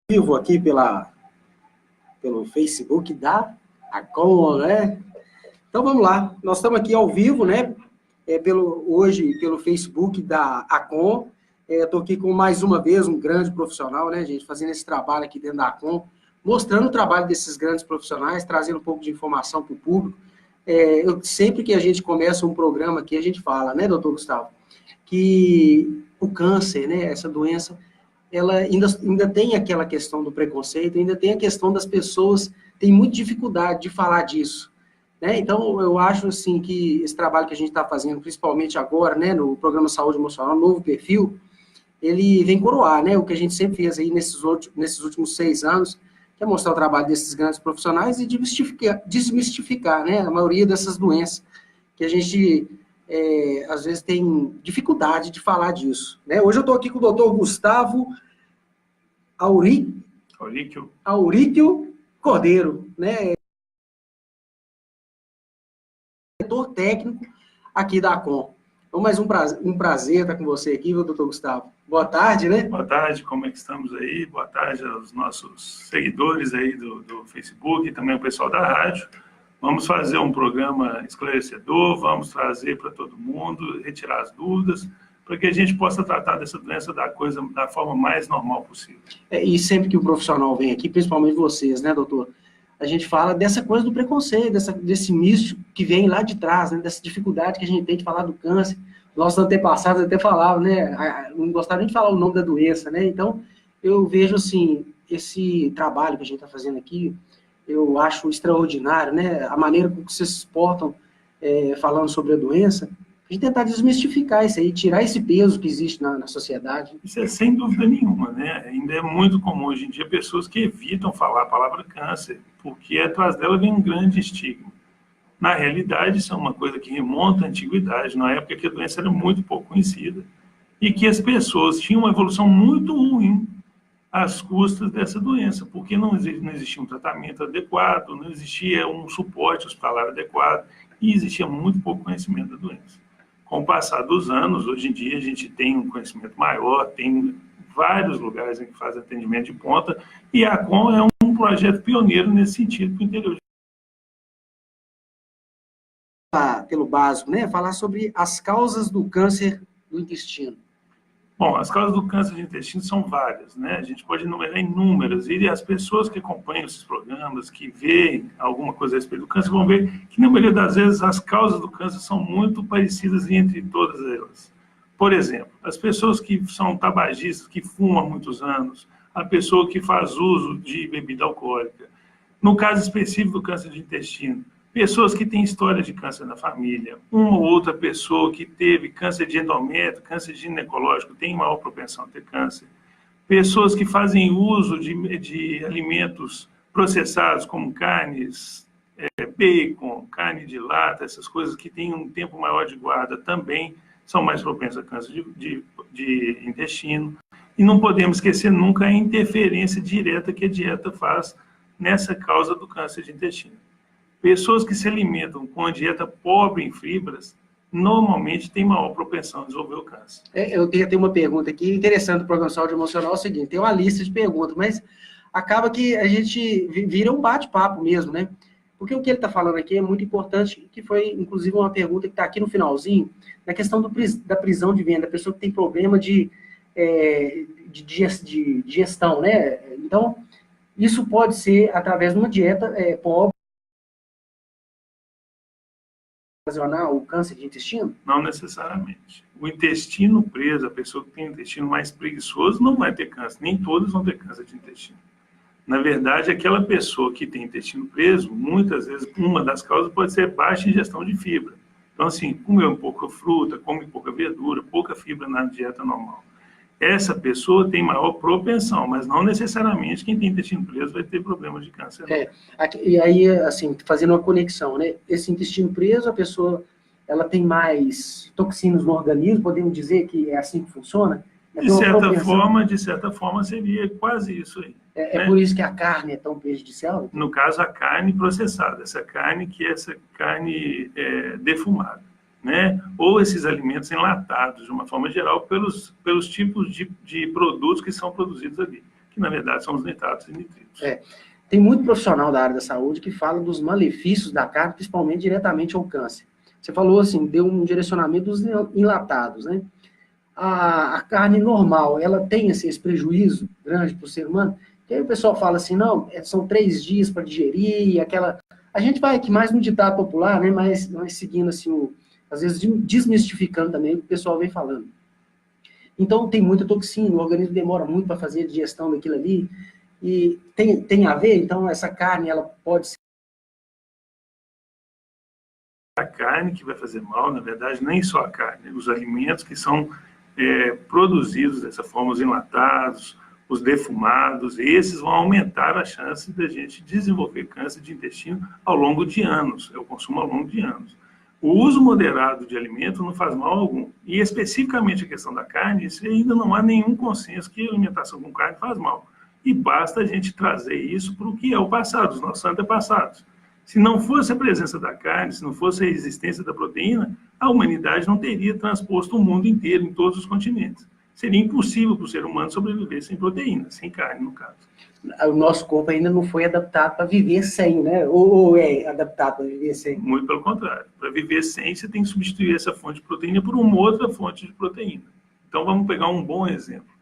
Vivo aqui pelo Facebook da Acon, né? Então vamos lá, nós estamos aqui ao vivo, né? Hoje pelo Facebook da Acon. Estou aqui com mais uma vez um grande profissional, né, gente, fazendo esse trabalho aqui dentro da Acon, mostrando o trabalho desses grandes profissionais, trazendo um pouco de informação para o público. Sempre que a gente começa um programa aqui, a gente fala, né, doutor Gustavo, que o câncer, né, essa doença, ela ainda tem aquela questão do preconceito, ainda tem a questão das pessoas, tem muita dificuldade de falar disso, né? Então, eu acho, assim, que esse trabalho que a gente está fazendo, principalmente agora, né, no programa Saúde Emocional, novo perfil, ele vem coroar, né, o que a gente sempre fez aí nesses últimos 6 anos, que é mostrar o trabalho desses grandes profissionais e desmistificar, né, a maioria dessas doenças, que a gente, às vezes, tem dificuldade de falar disso, né? Hoje eu estou aqui com o doutor Gustavo Auríquio Cordeiro, né, diretor técnico aqui da Acon. Então, mais um prazer estar com você aqui, viu, doutor Gustavo? Boa tarde, né? Boa tarde, como é que estamos aí? Boa tarde aos nossos seguidores aí do Facebook e também o pessoal da rádio. Vamos fazer um programa esclarecedor, vamos trazer para todo mundo, retirar as dúvidas, para que a gente possa tratar dessa doença da forma mais normal possível. E sempre que o profissional vem aqui, principalmente vocês, né, doutor? A gente fala dessa coisa do preconceito, desse místico que vem lá de trás, né, dessa dificuldade que a gente tem de falar do câncer. Nossos antepassados até falavam, né, não gostavam nem de falar o nome da doença, né? Então, eu vejo, assim, esse trabalho que a gente está fazendo aqui, eu acho extraordinário, né? A maneira como vocês se portam falando sobre a doença, a gente tentar desmistificar isso aí, tirar esse peso que existe na sociedade. Isso é sem dúvida nenhuma, né? Ainda é muito comum hoje em dia pessoas que evitam falar a palavra câncer, porque atrás dela vem um grande estigma. Na realidade, isso é uma coisa que remonta à antiguidade, na época que a doença era muito pouco conhecida, e que as pessoas tinham uma evolução muito ruim às custas dessa doença, porque não existia um tratamento adequado, não existia um suporte hospitalar adequado, e existia muito pouco conhecimento da doença. Com o passar dos anos, hoje em dia, a gente tem um conhecimento maior, tem vários lugares em que faz atendimento de ponta, e a Acon é um projeto pioneiro nesse sentido para o interior. Pelo básico, né? Falar sobre as causas do câncer do intestino. Bom, as causas do câncer de intestino são várias, né? A gente pode enumerar inúmeras, e as pessoas que acompanham esses programas, que veem alguma coisa a respeito do câncer, vão ver que, na maioria das vezes, as causas do câncer são muito parecidas entre todas elas. Por exemplo, as pessoas que são tabagistas, que fumam há muitos anos, a pessoa que faz uso de bebida alcoólica. No caso específico do câncer de intestino, pessoas que têm história de câncer na família, uma ou outra pessoa que teve câncer de endométrio, câncer ginecológico, tem maior propensão a ter câncer. Pessoas que fazem uso de alimentos processados, como carnes, bacon, carne de lata, essas coisas que têm um tempo maior de guarda, também são mais propensas a câncer de intestino. E não podemos esquecer nunca a interferência direta que a dieta faz nessa causa do câncer de intestino. Pessoas que se alimentam com a dieta pobre em fibras, normalmente têm maior propensão a desenvolver o câncer. Eu tenho uma pergunta aqui, interessante do programa Saúde Emocional, é o seguinte, tem uma lista de perguntas, mas acaba que a gente vira um bate-papo mesmo, né? Porque o que ele está falando aqui é muito importante, que foi, inclusive, uma pergunta que está aqui no finalzinho, na questão da prisão de venda, a pessoa que tem problema de digestão, né? Então, isso pode ser através de uma dieta pobre, ocasionar o câncer de intestino? Não necessariamente. O intestino preso, a pessoa que tem um intestino mais preguiçoso, não vai ter câncer. Nem todos vão ter câncer de intestino. Na verdade, aquela pessoa que tem intestino preso, muitas vezes, uma das causas pode ser baixa ingestão de fibra. Então, assim, comer pouca fruta, come pouca verdura, pouca fibra na dieta normal. Essa pessoa tem maior propensão, mas não necessariamente quem tem intestino preso vai ter problemas de câncer. E aí, assim, fazendo uma conexão, né? Esse intestino preso, a pessoa, ela tem mais toxinas no organismo, podemos dizer que é assim que funciona? De certa forma, seria quase isso aí. Né? Por isso que a carne é tão prejudicial? No caso, a carne processada, essa carne defumada. Né? Ou esses alimentos enlatados, de uma forma geral, pelos tipos de produtos que são produzidos ali, que na verdade são os nitratos e nitritos. Tem muito profissional da área da saúde que fala dos malefícios da carne, principalmente diretamente ao câncer. Você falou assim, deu um direcionamento dos enlatados, né? A carne normal, ela tem assim, esse prejuízo grande para o ser humano? E aí o pessoal fala assim, não, são 3 dias para digerir, e aquela... A gente vai aqui mais no ditado popular, né? Mas seguindo assim, às vezes desmistificando também o que o pessoal vem falando. Então tem muita toxina, o organismo demora muito para fazer a digestão daquilo ali, e tem a ver, então essa carne, ela pode ser... A carne que vai fazer mal, na verdade, nem só a carne, os alimentos que são produzidos dessa forma, os enlatados, os defumados, esses vão aumentar a chance da gente desenvolver câncer de intestino ao longo de anos, é o consumo ao longo de anos. O uso moderado de alimento não faz mal algum, e especificamente a questão da carne, isso ainda não há nenhum consenso que a alimentação com carne faz mal. E basta a gente trazer isso para o que é o passado, os nossos antepassados. Se não fosse a presença da carne, se não fosse a existência da proteína, a humanidade não teria transposto o mundo inteiro, em todos os continentes. Seria impossível para o ser humano sobreviver sem proteína, sem carne, no caso. O nosso corpo ainda não foi adaptado para viver sem, né? Ou é adaptado para viver sem? Muito pelo contrário. Para viver sem, você tem que substituir essa fonte de proteína por uma outra fonte de proteína. Então, vamos pegar um bom exemplo.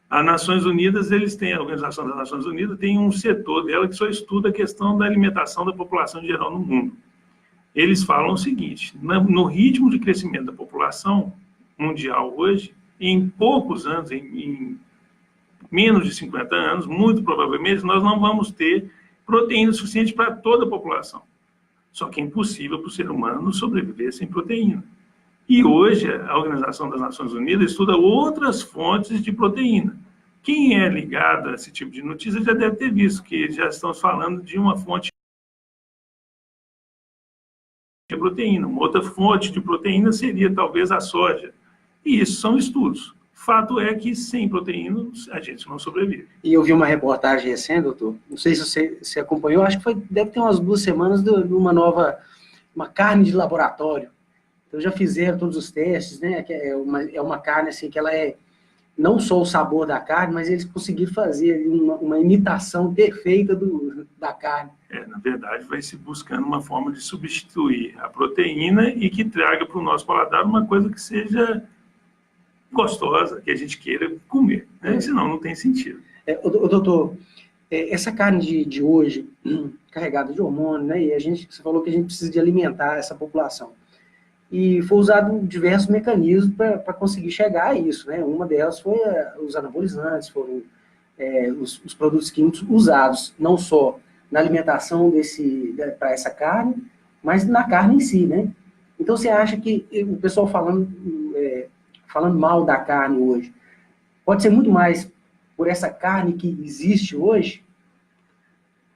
As Nações Unidas, a Organização das Nações Unidas tem um setor dela que só estuda a questão da alimentação da população em geral no mundo. Eles falam o seguinte, no ritmo de crescimento da população mundial hoje, em poucos anos, em menos de 50 anos, muito provavelmente, nós não vamos ter proteína suficiente para toda a população. Só que é impossível para o ser humano sobreviver sem proteína. E hoje, a Organização das Nações Unidas estuda outras fontes de proteína. Quem é ligado a esse tipo de notícia já deve ter visto que já estamos falando de uma fonte de proteína. Uma outra fonte de proteína seria talvez a soja. E isso são estudos. Fato é que sem proteína a gente não sobrevive. E eu vi uma reportagem recente, doutor, não sei se você acompanhou, acho que deve ter umas 2 semanas de uma carne de laboratório. Então já fizeram todos os testes, né? É uma carne assim que ela é não só o sabor da carne, mas eles conseguiram fazer uma imitação perfeita da carne. Na verdade, vai se buscando uma forma de substituir a proteína e que traga para o nosso paladar uma coisa que seja gostosa, que a gente queira comer, né? Senão não tem sentido. Doutor, essa carne de hoje, carregada de hormônio, né? E você falou que a gente precisa de alimentar essa população. E foi usado diversos mecanismos para conseguir chegar a isso, né? Uma delas foi os anabolizantes, foram os produtos químicos usados, não só na alimentação para essa carne, mas na carne em si, né? Então, você acha que o pessoal falando mal da carne hoje, pode ser muito mais por essa carne que existe hoje?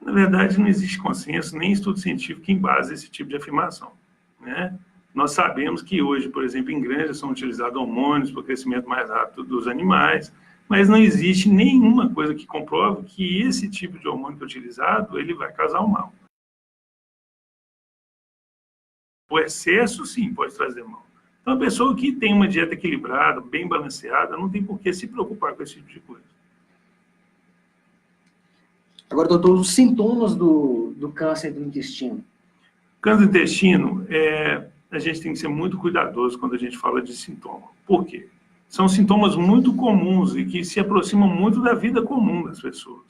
Na verdade, não existe consenso, nem estudo científico que embase esse tipo de afirmação, né? Nós sabemos que hoje, por exemplo, em granjas são utilizados hormônios para o crescimento mais rápido dos animais, mas não existe nenhuma coisa que comprove que esse tipo de hormônio que é utilizado, ele vai causar um mal. O excesso, sim, pode trazer mal. Então, a pessoa que tem uma dieta equilibrada, bem balanceada, não tem por que se preocupar com esse tipo de coisa. Agora, doutor, os sintomas do câncer do intestino. Câncer do intestino, a gente tem que ser muito cuidadoso quando a gente fala de sintoma. Por quê? São sintomas muito comuns e que se aproximam muito da vida comum das pessoas.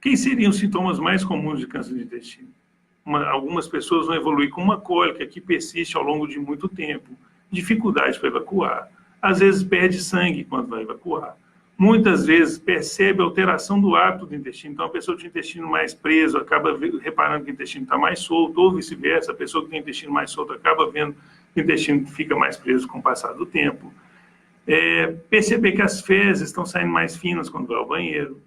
Quem seriam os sintomas mais comuns de câncer de intestino? Algumas pessoas vão evoluir com uma cólica que persiste ao longo de muito tempo, dificuldade para evacuar, às vezes perde sangue quando vai evacuar, muitas vezes percebe alteração do hábito do intestino, então a pessoa que tem o intestino mais preso acaba reparando que o intestino está mais solto, ou vice-versa, a pessoa que tem o intestino mais solto acaba vendo que o intestino fica mais preso com o passar do tempo, perceber que as fezes estão saindo mais finas quando vai ao banheiro,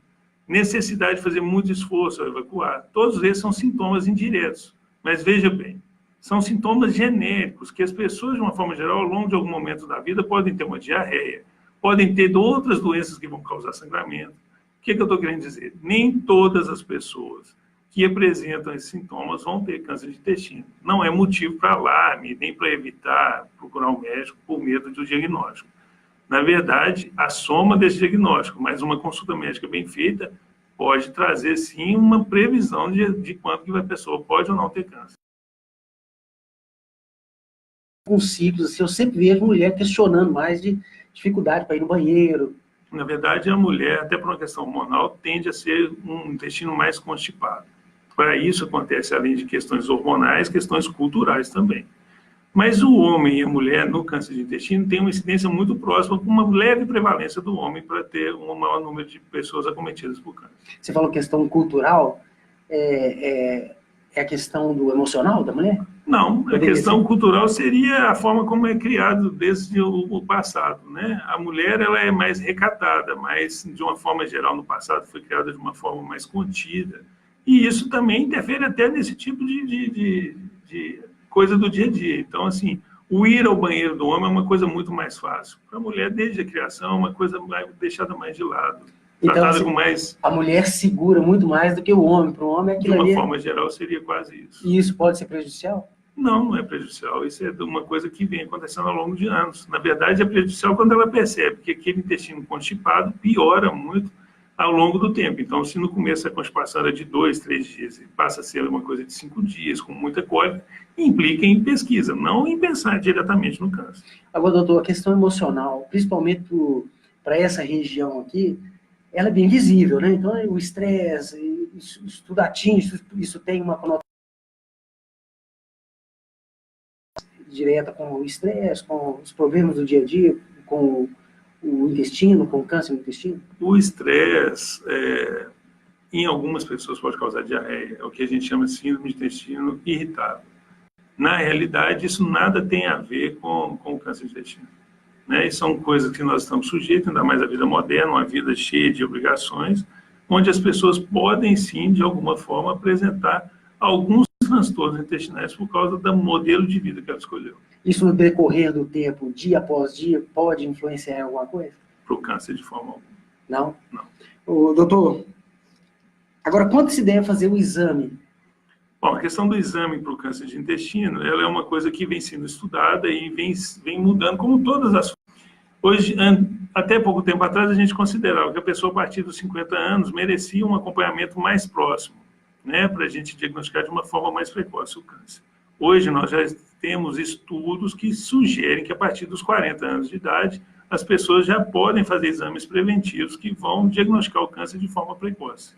necessidade de fazer muito esforço ao evacuar, todos esses são sintomas indiretos, mas veja bem, são sintomas genéricos que as pessoas, de uma forma geral, ao longo de algum momento da vida, podem ter uma diarreia, podem ter outras doenças que vão causar sangramento. O que eu estou querendo dizer? Nem todas as pessoas que apresentam esses sintomas vão ter câncer de intestino. Não é motivo para alarme, nem para evitar procurar um médico por medo do diagnóstico. na verdade, a soma desse diagnóstico, mas uma consulta médica bem feita pode trazer, sim, uma previsão de quanto que a pessoa pode ou não ter câncer. Com ciclos, assim, eu sempre vejo mulher questionando mais de dificuldade para ir no banheiro. Na verdade, a mulher, até por uma questão hormonal, tende a ser um intestino mais constipado. Para isso acontece, além de questões hormonais, questões culturais também. Mas o homem e a mulher no câncer de intestino tem uma incidência muito próxima, com uma leve prevalência do homem para ter um maior número de pessoas acometidas por câncer. Você falou questão cultural, é a questão do emocional da mulher? Não, a questão cultural seria a forma como é criado desde o passado, né? A mulher, ela é mais recatada, mas de uma forma geral no passado foi criada de uma forma mais contida. E isso também interfere até nesse tipo de coisa do dia a dia. Então, assim, o ir ao banheiro do homem é uma coisa muito mais fácil. Para a mulher, desde a criação, é uma coisa deixada mais de lado. Então, assim, com mais... a mulher segura muito mais do que o homem. Para o homem, aquilo de uma ali... forma geral, seria quase isso. E isso pode ser prejudicial? Não, não é prejudicial. Isso é uma coisa que vem acontecendo ao longo de anos. Na verdade, é prejudicial quando ela percebe que aquele intestino constipado piora muito ao longo do tempo. Então, se no começo a constipação era de 2, 3 dias e passa a ser uma coisa de 5 dias, com muita cólica, implica em pesquisa, não em pensar diretamente no câncer. Agora, doutor, a questão emocional, principalmente para essa região aqui, ela é bem visível, né? Então, o estresse, isso tudo atinge, isso tem uma conotação direta com o estresse, com os problemas do dia a dia, com o intestino, com o câncer no intestino? O estresse, em algumas pessoas, pode causar diarreia. É o que a gente chama de síndrome de intestino irritável. Na realidade, isso nada tem a ver com o câncer de intestino. Né? E são coisas que nós estamos sujeitos, ainda mais a vida moderna, uma vida cheia de obrigações, onde as pessoas podem, sim, de alguma forma, apresentar alguns transtornos intestinais por causa do modelo de vida que ela escolheu. Isso no decorrer do tempo, dia após dia, pode influenciar em alguma coisa? Para o câncer, de forma alguma. Não? Não. Doutor, agora, quando se deve fazer o exame? Bom, a questão do exame para o câncer de intestino, ela é uma coisa que vem sendo estudada e vem mudando, como todas as... Hoje, até pouco tempo atrás, a gente considerava que a pessoa, a partir dos 50 anos, merecia um acompanhamento mais próximo, né, para a gente diagnosticar de uma forma mais precoce o câncer. Hoje, nós já temos estudos que sugerem que, a partir dos 40 anos de idade, as pessoas já podem fazer exames preventivos que vão diagnosticar o câncer de forma precoce.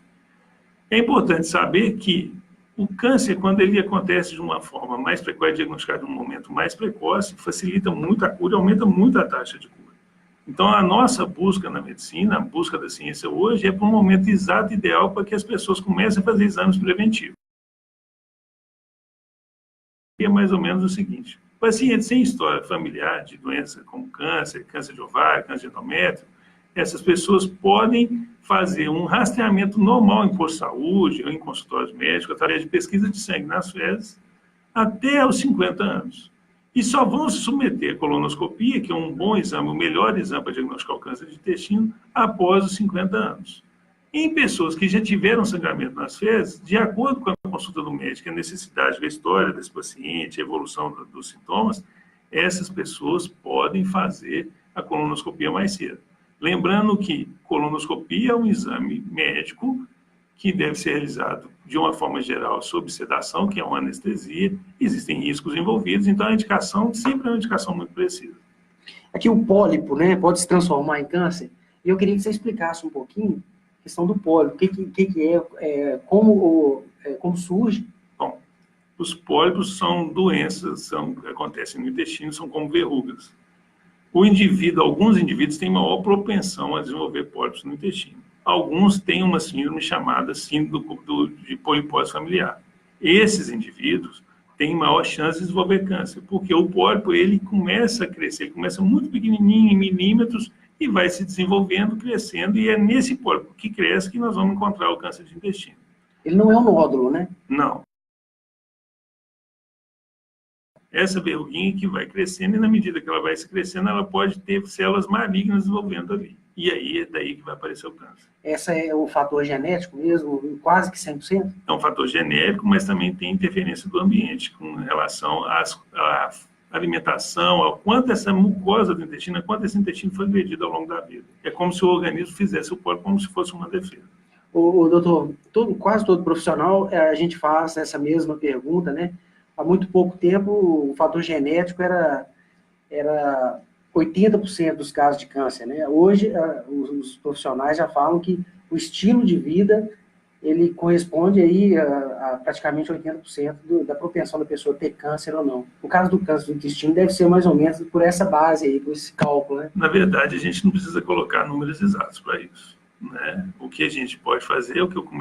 É importante saber que o câncer, quando ele acontece de uma forma mais precoce, diagnosticado em um momento mais precoce, facilita muito a cura e aumenta muito a taxa de cura. Então, a nossa busca na medicina, a busca da ciência hoje, é para um momento exato, ideal, para que as pessoas comecem a fazer exames preventivos. E é mais ou menos o seguinte: pacientes sem história familiar de doença como câncer, câncer de ovário, câncer de endométrio, essas pessoas podem fazer um rastreamento normal em posto de saúde ou em consultórios médicos, através de pesquisa de sangue nas fezes, até os 50 anos. E só vão se submeter à colonoscopia, que é um bom exame, o melhor exame para diagnosticar o câncer de intestino, após os 50 anos. Em pessoas que já tiveram sangramento nas fezes, de acordo com a consulta do médico, a necessidade, a história desse paciente, a evolução dos sintomas, essas pessoas podem fazer a colonoscopia mais cedo. Lembrando que colonoscopia é um exame médico que deve ser realizado de uma forma geral sob sedação, que é uma anestesia, existem riscos envolvidos, então a indicação sempre é uma indicação muito precisa. Aqui o pólipo, né, pode se transformar em câncer, e eu queria que você explicasse um pouquinho a questão do pólipo, o que é, como surge. Bom, os pólipos são doenças, acontecem no intestino, são como verrugas. Alguns indivíduos têm maior propensão a desenvolver pólipos no intestino. Alguns têm uma síndrome chamada síndrome de polipose familiar. Esses indivíduos têm maior chance de desenvolver câncer, porque o pólipo ele começa a crescer, ele começa muito pequenininho, em milímetros, e vai se desenvolvendo, crescendo, e é nesse pólipo que cresce que nós vamos encontrar o câncer de intestino. Ele não é um nódulo, né? Não. Essa verruguinha que vai crescendo, e na medida que ela vai se crescendo, ela pode ter células malignas desenvolvendo ali. E aí é daí que vai aparecer o câncer. Esse é o fator genético mesmo, quase que 100%? É um fator genérico, mas também tem interferência do ambiente com relação alimentação, ao quanto essa mucosa do intestino, ao quanto esse intestino foi agredido ao longo da vida. É como se o organismo fizesse o pólipo como se fosse uma defesa. Doutor, quase todo profissional, a gente faz essa mesma pergunta, né? Há muito pouco tempo, o fator genético era 80% dos casos de câncer, né? Hoje, os profissionais já falam que o estilo de vida, ele corresponde aí a praticamente 80% da propensão da pessoa ter câncer ou não. No caso do câncer do intestino, deve ser mais ou menos por essa base aí, por esse cálculo, né? Na verdade, a gente não precisa colocar números exatos para isso, né? O que a gente pode fazer,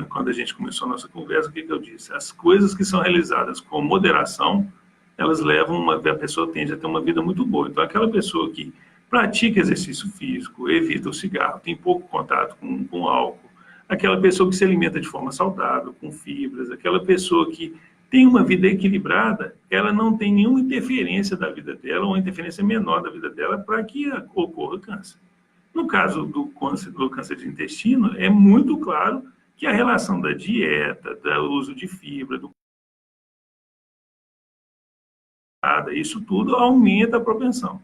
quando a gente começou a nossa conversa, o que eu disse? As coisas que são realizadas com moderação, elas levam a pessoa tende a ter uma vida muito boa. Então, aquela pessoa que pratica exercício físico, evita o cigarro, tem pouco contato com álcool, aquela pessoa que se alimenta de forma saudável, com fibras, aquela pessoa que tem uma vida equilibrada, ela não tem nenhuma interferência da vida dela, ou uma interferência menor da vida dela, para que ocorra câncer. No caso do câncer de intestino, é muito claro que a relação da dieta, do uso de fibra, isso tudo aumenta a propensão.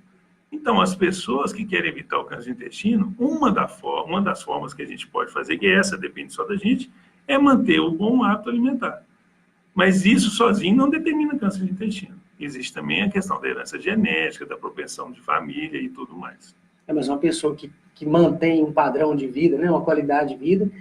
Então, as pessoas que querem evitar o câncer de intestino, uma das formas que a gente pode fazer, que essa depende só da gente, é manter o bom hábito alimentar. Mas isso sozinho não determina câncer de intestino. Existe também a questão da herança genética, da propensão de família e tudo mais. Mas uma pessoa que mantém um padrão de vida, né, uma qualidade de vida,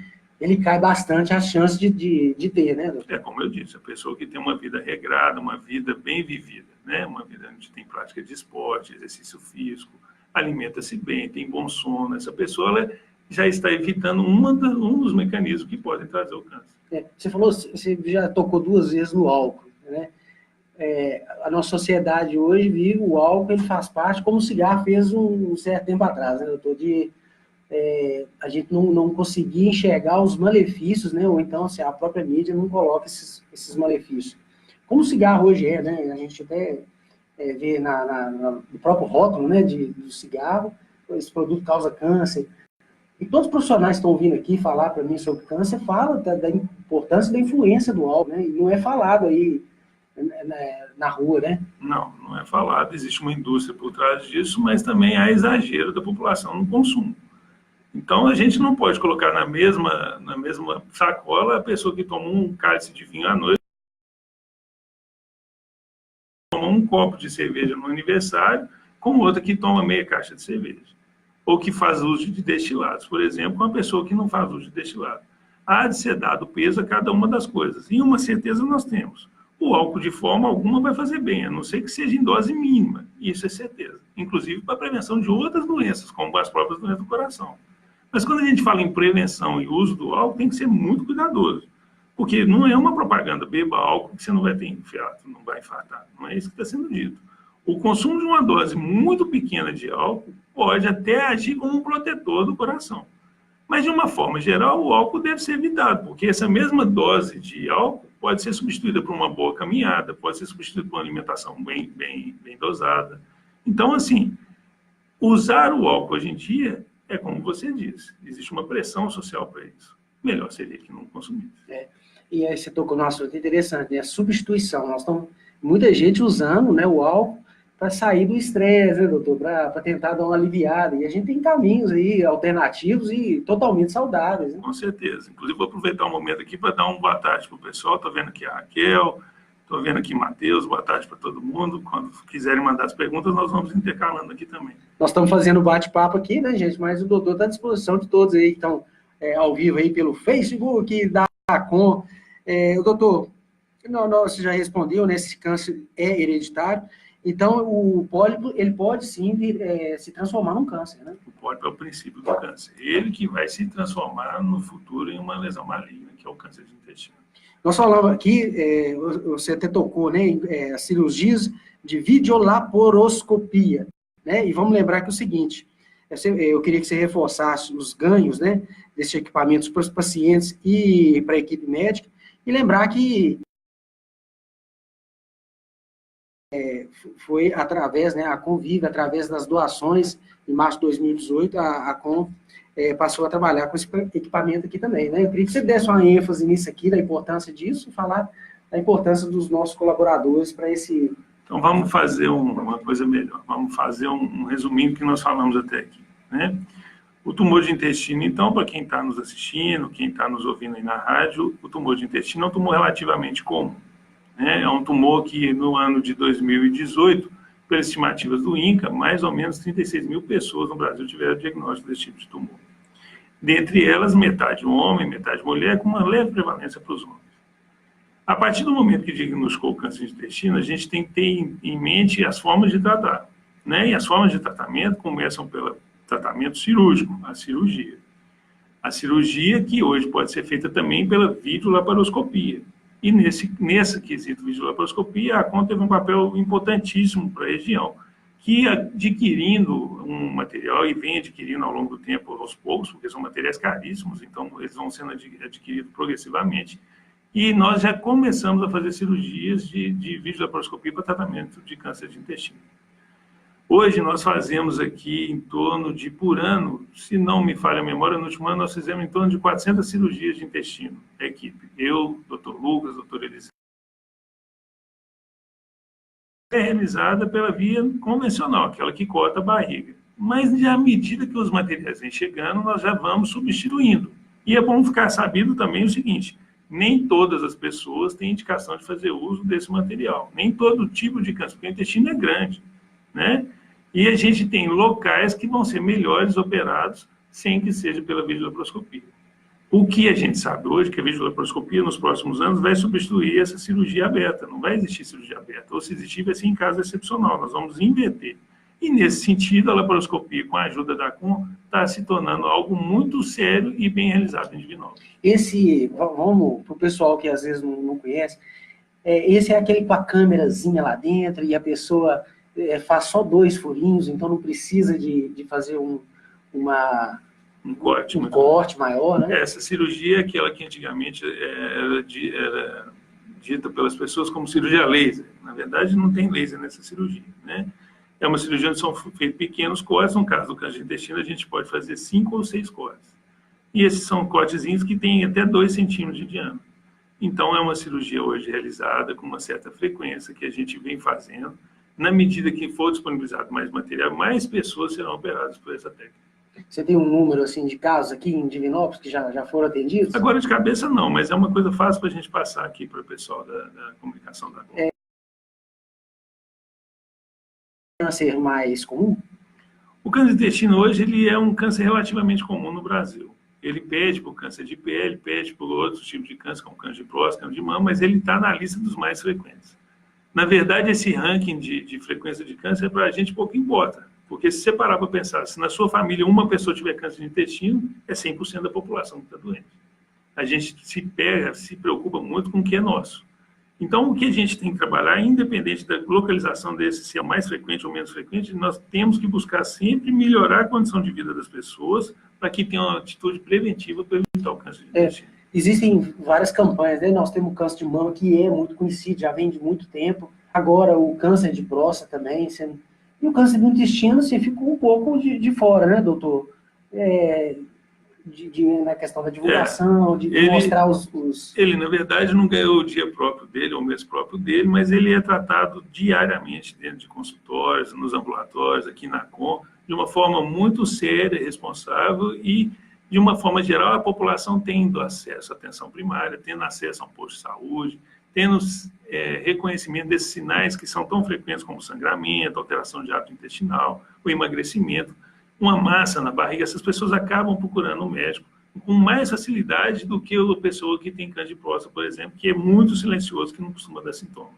ele cai bastante a chance de ter, né, doutor? É como eu disse, a pessoa que tem uma vida regrada, uma vida bem vivida, né, uma vida onde tem prática de esporte, exercício físico, alimenta-se bem, tem bom sono, essa pessoa ela já está evitando um dos mecanismos que podem trazer o câncer. Você falou, você já tocou 2 vezes no álcool, né? A nossa sociedade hoje vive o álcool, ele faz parte, como o cigarro fez um certo tempo atrás, né, doutor? A gente não conseguia enxergar os malefícios, né? Ou então, assim, a própria mídia não coloca esses malefícios. Como o cigarro hoje né? A gente até vê no próprio rótulo, né, do cigarro, esse produto causa câncer. E todos os profissionais que estão vindo aqui falar para mim sobre câncer falam da importância da influência do álcool, né? E não é falado aí na rua, né? Não é falado. Existe uma indústria por trás disso, mas também há exagero da população no consumo. Então, a gente não pode colocar na mesma sacola a pessoa que toma um cálice de vinho à noite, toma um copo de cerveja no aniversário, com outra que toma meia caixa de cerveja. Ou que faz uso de destilados, por exemplo, uma pessoa que não faz uso de destilado. Há de ser dado peso a cada uma das coisas. E uma certeza nós temos. O álcool, de forma alguma, vai fazer bem, a não ser que seja em dose mínima. Isso é certeza. Inclusive para a prevenção de outras doenças, como as próprias doenças do coração. Mas quando a gente fala em prevenção e uso do álcool, tem que ser muito cuidadoso. Porque não é uma propaganda, beba álcool que você não vai ter infarto, não vai infartar. Não é isso que está sendo dito. O consumo de uma dose muito pequena de álcool pode até agir como um protetor do coração. Mas, de uma forma geral, o álcool deve ser evitado, porque essa mesma dose de álcool pode ser substituída por uma boa caminhada, pode ser substituída por uma alimentação bem dosada. Então, assim, usar o álcool hoje em dia é como você disse, existe uma pressão social para isso. Melhor seria que não consumisse. E aí você tocou no assunto interessante, né? A substituição. Nós estamos, muita gente usando, né, o álcool para sair do estresse, né, doutor? Para tentar dar uma aliviada. E a gente tem caminhos aí alternativos e totalmente saudáveis, né? Com certeza. Inclusive, vou aproveitar um momento aqui para dar uma boa tarde para o pessoal. Estou vendo aqui a Raquel, estou vendo aqui Matheus, boa tarde para todo mundo. Quando quiserem mandar as perguntas, nós vamos intercalando aqui também. Nós estamos fazendo bate-papo aqui, né, gente? Mas o doutor está à disposição de todos aí que estão ao vivo aí pelo Facebook da ACOM. O doutor, você já respondeu, né? Esse câncer é hereditário. Então, o pólipo, ele pode sim se transformar num câncer, né? O pólipo é o princípio do câncer. Ele que vai se transformar no futuro em uma lesão maligna, que é o câncer de intestino. Nós falamos aqui, você até tocou, né, as cirurgias de videolaparoscopia, né? E vamos lembrar que é o seguinte, eu queria que você reforçasse os ganhos, né, desses equipamentos para os pacientes e para a equipe médica, e lembrar que foi através, né, a ACOM vive através das doações, em março de 2018, a ACOM passou a trabalhar com esse equipamento aqui também, né? Eu queria que você desse uma ênfase nisso aqui, da importância disso, e falar da importância dos nossos colaboradores para esse Então, vamos fazer uma coisa melhor. Vamos fazer um resuminho que nós falamos até aqui, né? O tumor de intestino, então, para quem está nos assistindo, quem está nos ouvindo aí na rádio, o tumor de intestino é um tumor relativamente comum, né? É um tumor que, no ano de 2018, pelas estimativas do INCA, mais ou menos 36 mil pessoas no Brasil tiveram diagnóstico desse tipo de tumor. Dentre elas, metade homem, metade mulher, com uma leve prevalência para os homens. A partir do momento que diagnosticou o câncer de intestino, a gente tem que ter em mente as formas de tratar, né? E as formas de tratamento começam pelo tratamento cirúrgico, a cirurgia. A cirurgia que hoje pode ser feita também pela videolaparoscopia. E nesse quesito videolaparoscopia, a CON teve um papel importantíssimo para a região, que adquirindo um material, e vem adquirindo ao longo do tempo aos poucos, porque são materiais caríssimos, então eles vão sendo adquiridos progressivamente, e nós já começamos a fazer cirurgias de videolaparoscopia para tratamento de câncer de intestino. Hoje nós fazemos aqui em torno de, por ano, se não me falha a memória, no último ano nós fizemos em torno de 400 cirurgias de intestino, a equipe. Eu, Dr. Lucas, Dr. Eliseu. É realizada pela via convencional, aquela que corta a barriga. Mas, à medida que os materiais vêm chegando, nós já vamos substituindo. E é bom ficar sabido também o seguinte, nem todas as pessoas têm indicação de fazer uso desse material. Nem todo tipo de câncer, porque o intestino é grande, né? E a gente tem locais que vão ser melhores operados sem que seja pela videolaparoscopia. O que a gente sabe hoje, que a videolaparoscopia nos próximos anos vai substituir essa cirurgia aberta, não vai existir cirurgia aberta, ou se existir vai ser em caso excepcional, nós vamos inverter. E nesse sentido, a laparoscopia, com a ajuda da CON, está se tornando algo muito sério e bem realizado em Divinópolis. Vamos, para o pessoal que às vezes não conhece, esse é aquele com a câmerazinha lá dentro e a pessoa faz só 2 furinhos, então não precisa de fazer um corte maior, né? Essa cirurgia é aquela que antigamente era dita pelas pessoas como cirurgia laser. Na verdade, não tem laser nessa cirurgia, né? É uma cirurgia onde são feitos pequenos cortes. No caso do câncer de intestino, a gente pode fazer 5 ou 6 cortes. E esses são cortezinhos que têm até 2 centímetros de diâmetro. Então, é uma cirurgia hoje realizada com uma certa frequência que a gente vem fazendo. Na medida que for disponibilizado mais material, mais pessoas serão operadas por essa técnica. Você tem um número assim, de casos aqui em Divinópolis que já foram atendidos? Agora, de cabeça, não, mas é uma coisa fácil para a gente passar aqui para o pessoal da comunicação da CON. Câncer mais comum? O câncer de intestino hoje ele é um câncer relativamente comum no Brasil. Ele pede por câncer de pele, pede por outros tipos de câncer, como câncer de próstata, câncer de mama, mas ele está na lista dos mais frequentes. Na verdade, esse ranking de frequência de câncer, para a gente pouco importa. Porque se você parar para pensar, se na sua família uma pessoa tiver câncer de intestino, é 100% da população que está doente. A gente se preocupa muito com o que é nosso. Então, o que a gente tem que trabalhar, independente da localização desse, se é mais frequente ou menos frequente, nós temos que buscar sempre melhorar a condição de vida das pessoas para que tenham uma atitude preventiva para evitar o câncer de intestino. Existem várias campanhas, né? Nós temos o câncer de mama, que é muito conhecido, já vem de muito tempo. Agora, o câncer de próstata também. E o câncer do intestino, assim, ficou um pouco de fora, né, doutor? Na questão da divulgação, de mostrar os... Ele, na verdade, não ganhou o dia próprio dele, ou o mês próprio dele, mas ele é tratado diariamente dentro de consultórios, nos ambulatórios, aqui na CON, de uma forma muito séria, responsável e, de uma forma geral, a população tendo acesso à atenção primária, tendo acesso a um posto de saúde, tendo reconhecimento desses sinais que são tão frequentes como sangramento, alteração de hábito intestinal, o emagrecimento, uma massa na barriga. Essas pessoas acabam procurando um médico com mais facilidade do que a pessoa que tem câncer de próstata, por exemplo, que é muito silencioso, que não costuma dar sintoma.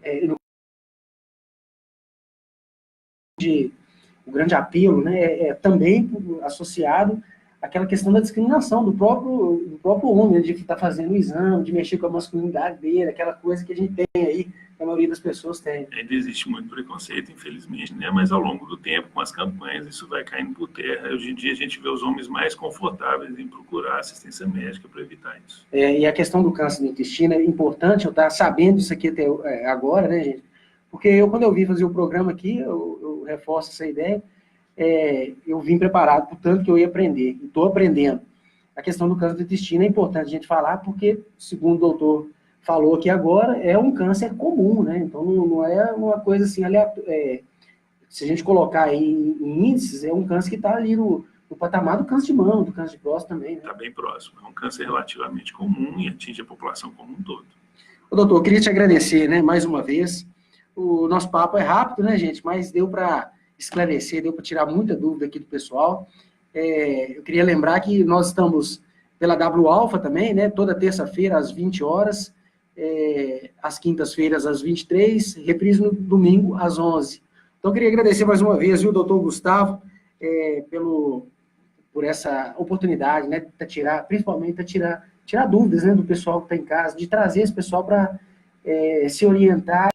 O grande apelo, né, também associado àquela questão da discriminação do próprio homem, de estar fazendo o exame, de mexer com a masculinidade dele, aquela coisa que a gente tem aí, que a maioria das pessoas tem. Ainda existe muito preconceito, infelizmente, né? Mas ao longo do tempo, com as campanhas, isso vai caindo por terra. Hoje em dia, a gente vê os homens mais confortáveis em procurar assistência médica para evitar isso. E a questão do câncer do intestino é importante, eu estar sabendo isso aqui até agora, né, gente? Porque quando eu vim fazer o programa aqui, eu reforço essa ideia, eu vim preparado, portanto, que eu ia aprender, e estou aprendendo. A questão do câncer do intestino é importante a gente falar, porque, segundo o doutor falou aqui agora, é um câncer comum, né? Então, não é uma coisa assim, se a gente colocar aí em índices, é um câncer que está ali no patamar do câncer de mama, do câncer de próstata também, né? Está bem próximo. É um câncer relativamente comum e atinge a população como um todo. Ô, doutor, eu queria te agradecer, né, mais uma vez. O nosso papo é rápido, né, gente? Mas deu para esclarecer, deu para tirar muita dúvida aqui do pessoal. Eu queria lembrar que nós estamos pela W Alpha também, né? Toda terça-feira, às 20 horas, às quintas-feiras, às 23, reprise no domingo, às 11. Então, eu queria agradecer mais uma vez, viu, doutor Gustavo, por essa oportunidade, né, principalmente para tirar dúvidas, né, do pessoal que está em casa, de trazer esse pessoal para se orientar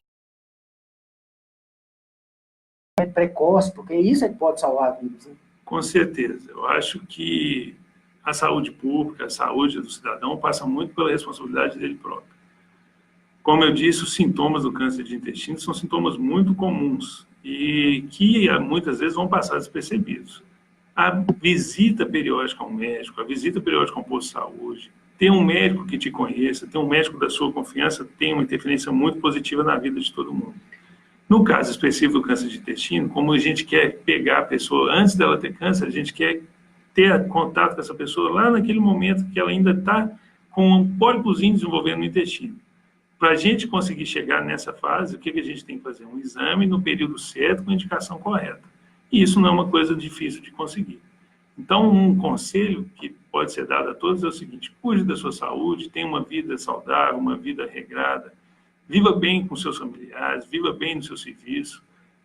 precoce, porque isso é que pode salvar vidas. Né? Com certeza. Eu acho que a saúde pública, a saúde do cidadão passa muito pela responsabilidade dele próprio. Como eu disse, os sintomas do câncer de intestino são sintomas muito comuns e que muitas vezes vão passar despercebidos. A visita periódica ao médico, a visita periódica ao posto de saúde, ter um médico que te conheça, ter um médico da sua confiança, tem uma interferência muito positiva na vida de todo mundo. No caso específico do câncer de intestino, como a gente quer pegar a pessoa antes dela ter câncer, a gente quer ter contato com essa pessoa lá naquele momento que ela ainda está com pólipos desenvolvendo no intestino. Para a gente conseguir chegar nessa fase, o que a gente tem que fazer? Um exame no período certo, com a indicação correta. E isso não é uma coisa difícil de conseguir. Então, um conselho que pode ser dado a todos é o seguinte: cuide da sua saúde, tenha uma vida saudável, uma vida regrada, viva bem com seus familiares, viva bem no seu serviço,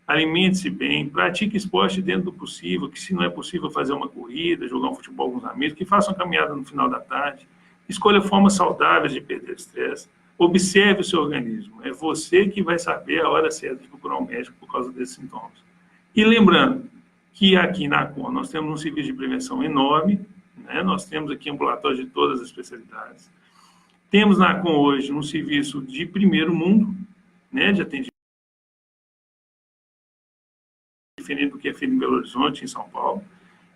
alimente-se bem, pratique esporte dentro do possível, que se não é possível fazer uma corrida, jogar um futebol com os amigos, que faça uma caminhada no final da tarde, escolha formas saudáveis de perder estresse, observe o seu organismo, é você que vai saber a hora certa de procurar um médico por causa desses sintomas. E lembrando que aqui na ACON nós temos um serviço de prevenção enorme, né? Nós temos aqui ambulatórios de todas as especialidades. Temos na ACON hoje um serviço de primeiro mundo, né, de atendimento, diferente do que é feito em Belo Horizonte, em São Paulo,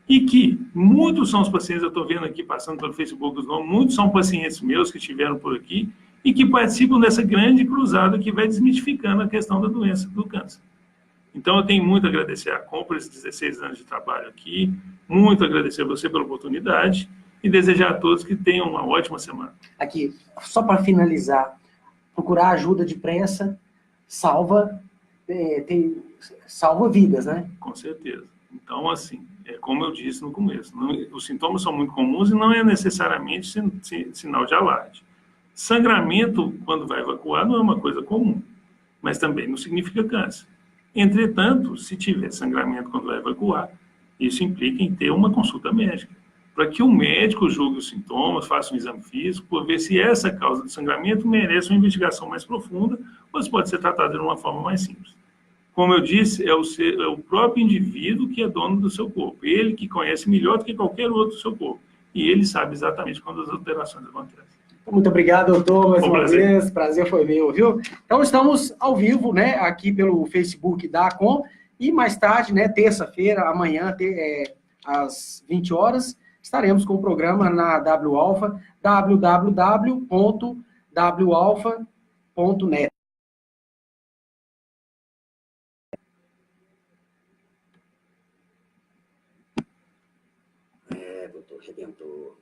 e que muitos são os pacientes, eu estou vendo aqui, passando pelo Facebook, muitos são pacientes meus que estiveram por aqui e que participam dessa grande cruzada que vai desmitificando a questão da doença, do câncer. Então, eu tenho muito a agradecer a ACON por esses 16 anos de trabalho aqui, muito agradecer a você pela oportunidade e desejar a todos que tenham uma ótima semana. Aqui, só para finalizar, procurar ajuda depressa salva vidas, né? Com certeza. Então, assim, como eu disse no começo, os sintomas são muito comuns e não é necessariamente sinal de alarde. Sangramento, quando vai evacuar, não é uma coisa comum, mas também não significa câncer. Entretanto, se tiver sangramento quando vai evacuar, isso implica em ter uma consulta médica, para que o médico julgue os sintomas, faça um exame físico, para ver se essa causa de sangramento merece uma investigação mais profunda ou se pode ser tratada de uma forma mais simples. Como eu disse, é o próprio indivíduo que é dono do seu corpo, ele que conhece melhor do que qualquer outro do seu corpo, e ele sabe exatamente quando as alterações acontecem. Muito obrigado, doutor, mais uma vez. Prazer foi meu, viu? Então, estamos ao vivo, né, aqui pelo Facebook da ACON, e mais tarde, né, terça-feira, amanhã, às 20 horas, estaremos com o programa na W Alpha, www.walpha.net. Doutor, redentor.